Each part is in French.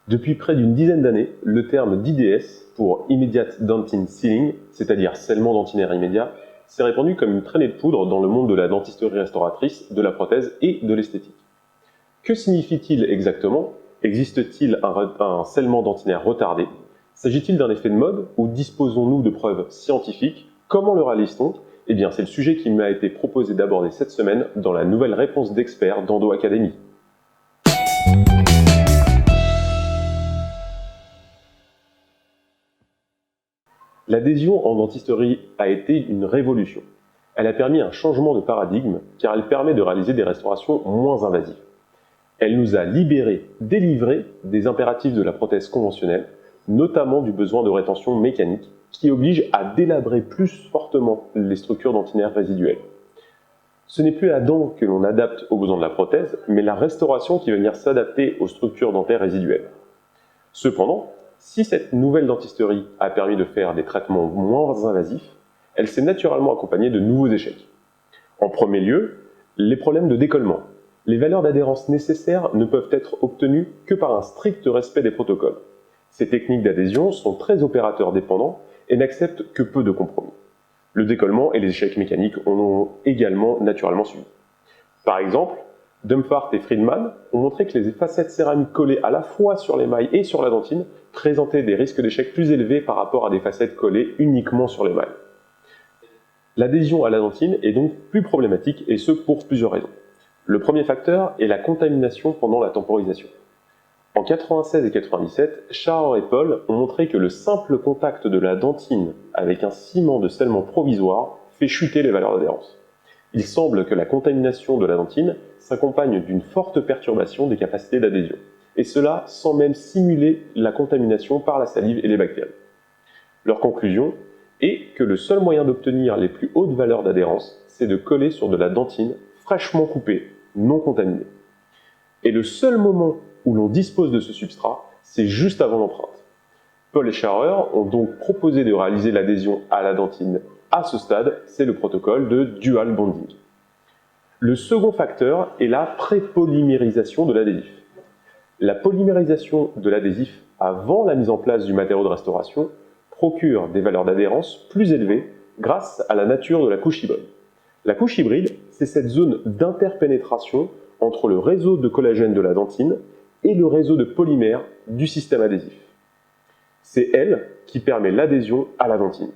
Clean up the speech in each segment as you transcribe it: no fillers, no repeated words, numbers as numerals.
Depuis près d'une dizaine d'années, le terme d'IDS, pour Immediate Dentin Sealing, c'est-à-dire scellement dentinaire immédiat, s'est répandu comme une traînée de poudre dans le monde de la dentisterie restauratrice, de la prothèse et de l'esthétique. Que signifie-t-il exactement? Existe-t-il un scellement dentinaire retardé? S'agit-il d'un effet de mode ou disposons-nous de preuves scientifiques? Comment le réalise-t-on? Eh bien, c'est le sujet qui m'a été proposé d'aborder cette semaine dans la nouvelle réponse d'experts d'Endo Academy. L'adhésion en dentisterie a été une révolution. Elle a permis un changement de paradigme car elle permet de réaliser des restaurations moins invasives. Elle nous a délivrés des impératifs de la prothèse conventionnelle, notamment du besoin de rétention mécanique qui oblige à délabrer plus fortement les structures dentinaires résiduelles. Ce n'est plus la dent que l'on adapte aux besoins de la prothèse, mais la restauration qui va venir s'adapter aux structures dentaires résiduelles. Cependant, si cette nouvelle dentisterie a permis de faire des traitements moins invasifs, elle s'est naturellement accompagnée de nouveaux échecs. En premier lieu, les problèmes de décollement. Les valeurs d'adhérence nécessaires ne peuvent être obtenues que par un strict respect des protocoles. Ces techniques d'adhésion sont très opérateurs dépendants et n'acceptent que peu de compromis. Le décollement et les échecs mécaniques en ont également naturellement suivi. Par exemple, Dumfart et Friedman ont montré que les facettes céramiques collées à la fois sur l'émail et sur la dentine présentaient des risques d'échec plus élevés par rapport à des facettes collées uniquement sur l'émail. L'adhésion à la dentine est donc plus problématique et ce pour plusieurs raisons. Le premier facteur est la contamination pendant la temporisation. En 1996 et 1997, Scharrer et Paul ont montré que le simple contact de la dentine avec un ciment de scellement provisoire fait chuter les valeurs d'adhérence. Il semble que la contamination de la dentine s'accompagne d'une forte perturbation des capacités d'adhésion, et cela sans même simuler la contamination par la salive et les bactéries. Leur conclusion est que le seul moyen d'obtenir les plus hautes valeurs d'adhérence, c'est de coller sur de la dentine fraîchement coupée, non contaminée. Et le seul moment où l'on dispose de ce substrat, c'est juste avant l'empreinte. Paul et Scharrer ont donc proposé de réaliser l'adhésion à la dentine à ce stade, c'est le protocole de dual bonding. Le second facteur est la prépolymérisation de l'adhésif. La polymérisation de l'adhésif avant la mise en place du matériau de restauration procure des valeurs d'adhérence plus élevées grâce à la nature de la couche hybride. La couche hybride, c'est cette zone d'interpénétration entre le réseau de collagène de la dentine et le réseau de polymères du système adhésif. C'est elle qui permet l'adhésion à la dentine.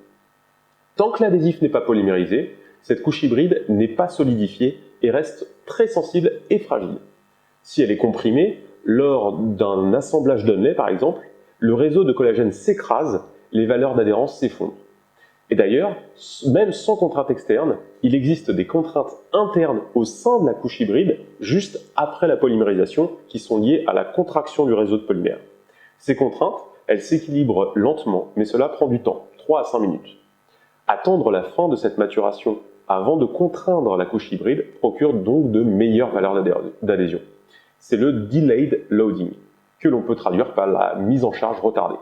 Tant que l'adhésif n'est pas polymérisé, cette couche hybride n'est pas solidifiée et reste très sensible et fragile. Si elle est comprimée, lors d'un assemblage d'Hunley par exemple, le réseau de collagène s'écrase, les valeurs d'adhérence s'effondrent. Et d'ailleurs, même sans contrainte externe, il existe des contraintes internes au sein de la couche hybride, juste après la polymérisation, qui sont liées à la contraction du réseau de polymères. Ces contraintes, elles s'équilibrent lentement, mais cela prend du temps, 3 à 5 minutes. Attendre la fin de cette maturation avant de contraindre la couche hybride procure donc de meilleures valeurs d'adhésion. C'est le delayed loading, que l'on peut traduire par la mise en charge retardée.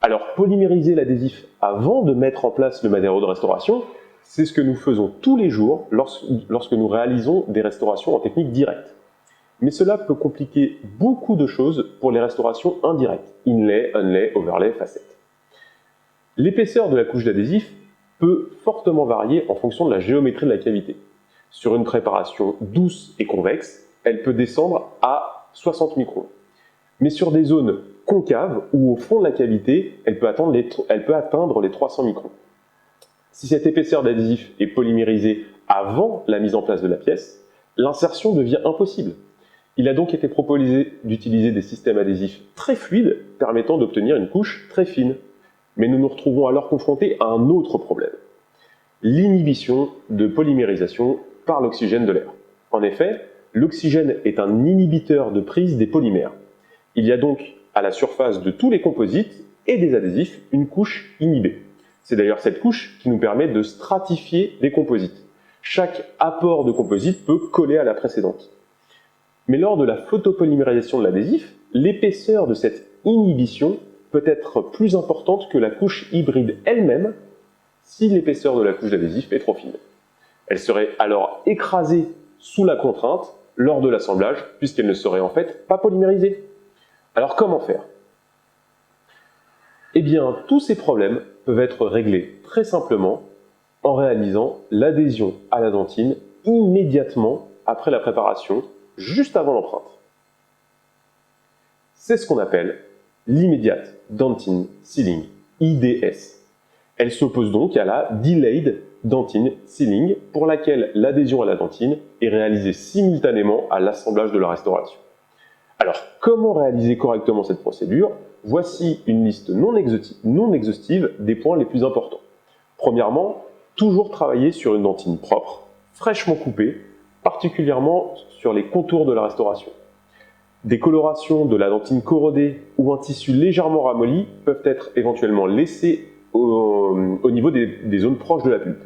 Alors, polymériser l'adhésif avant de mettre en place le matériau de restauration, c'est ce que nous faisons tous les jours lorsque nous réalisons des restaurations en technique directe. Mais cela peut compliquer beaucoup de choses pour les restaurations indirectes, inlay, unlay, overlay, facette. L'épaisseur de la couche d'adhésif peut fortement varier en fonction de la géométrie de la cavité. Sur une préparation douce et convexe, elle peut descendre à 60 microns. Mais sur des zones concaves ou au fond de la cavité, elle peut atteindre les 300 microns. Si cette épaisseur d'adhésif est polymérisée avant la mise en place de la pièce, l'insertion devient impossible. Il a donc été proposé d'utiliser des systèmes adhésifs très fluides permettant d'obtenir une couche très fine. Mais nous nous retrouvons alors confrontés à un autre problème, l'inhibition de polymérisation par l'oxygène de l'air. En effet, l'oxygène est un inhibiteur de prise des polymères. Il y a donc à la surface de tous les composites et des adhésifs une couche inhibée. C'est d'ailleurs cette couche qui nous permet de stratifier les composites. Chaque apport de composite peut coller à la précédente. Mais lors de la photopolymérisation de l'adhésif, l'épaisseur de cette inhibition peut être plus importante que la couche hybride elle-même si l'épaisseur de la couche d'adhésif est trop fine. Elle serait alors écrasée sous la contrainte lors de l'assemblage puisqu'elle ne serait en fait pas polymérisée. Alors comment faire? Eh bien, tous ces problèmes peuvent être réglés très simplement en réalisant l'adhésion à la dentine immédiatement après la préparation, juste avant l'empreinte. C'est ce qu'on appelle l'Immediate Dentine Sealing, IDS. Elle s'oppose donc à la Delayed Dentine Sealing, pour laquelle l'adhésion à la dentine est réalisée simultanément à l'assemblage de la restauration. Alors, comment réaliser correctement cette procédure? Voici une liste non exhaustive des points les plus importants. Premièrement, toujours travailler sur une dentine propre, fraîchement coupée, particulièrement sur les contours de la restauration. Des colorations de la dentine corrodée ou un tissu légèrement ramolli peuvent être éventuellement laissés au niveau des zones proches de la pulpe.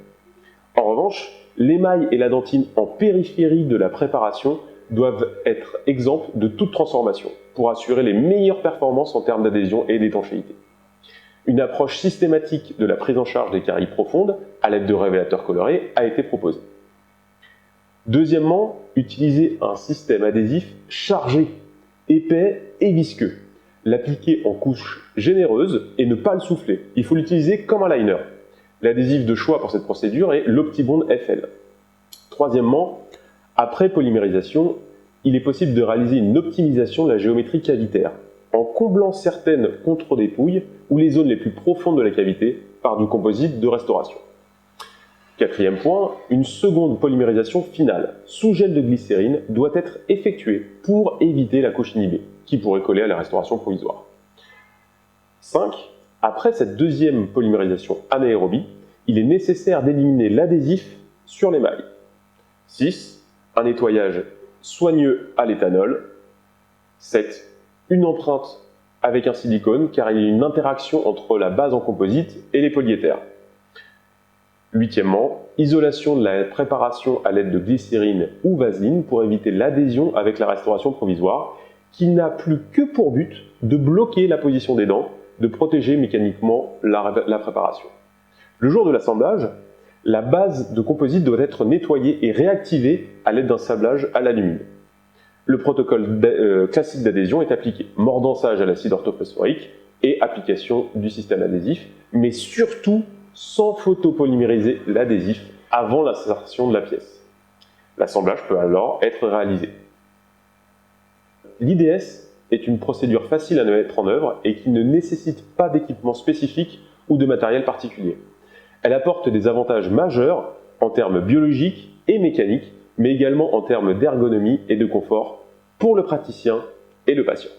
En revanche, l'émail et la dentine en périphérie de la préparation doivent être exempts de toute transformation pour assurer les meilleures performances en termes d'adhésion et d'étanchéité. Une approche systématique de la prise en charge des caries profondes à l'aide de révélateurs colorés a été proposée. Deuxièmement, utiliser un système adhésif chargé, épais et visqueux. L'appliquer en couches généreuses et ne pas le souffler. Il faut l'utiliser comme un liner. L'adhésif de choix pour cette procédure est l'Optibond FL. Troisièmement, après polymérisation, il est possible de réaliser une optimisation de la géométrie cavitaire en comblant certaines contre-dépouilles ou les zones les plus profondes de la cavité par du composite de restauration. Quatrième point, une seconde polymérisation finale sous gel de glycérine doit être effectuée pour éviter la couche inhibée qui pourrait coller à la restauration provisoire. 5. Après cette deuxième polymérisation anaérobie, il est nécessaire d'éliminer l'adhésif sur l'émail. 6. Un nettoyage soigneux à l'éthanol. 7. Une empreinte avec un silicone car il y a une interaction entre la base en composite et les polyéthers. 8. Isolation de la préparation à l'aide de glycérine ou vaseline pour éviter l'adhésion avec la restauration provisoire qui n'a plus que pour but de bloquer la position des dents, de protéger mécaniquement la préparation. Le jour de l'assemblage, la base de composite doit être nettoyée et réactivée à l'aide d'un sablage à l'alumine. Le protocole classique d'adhésion est appliqué, mordançage à l'acide orthophosphorique et application du système adhésif, mais surtout sans photopolymériser l'adhésif avant l'insertion de la pièce. L'assemblage peut alors être réalisé. L'IDS est une procédure facile à mettre en œuvre et qui ne nécessite pas d'équipement spécifique ou de matériel particulier. Elle apporte des avantages majeurs en termes biologiques et mécaniques, mais également en termes d'ergonomie et de confort pour le praticien et le patient.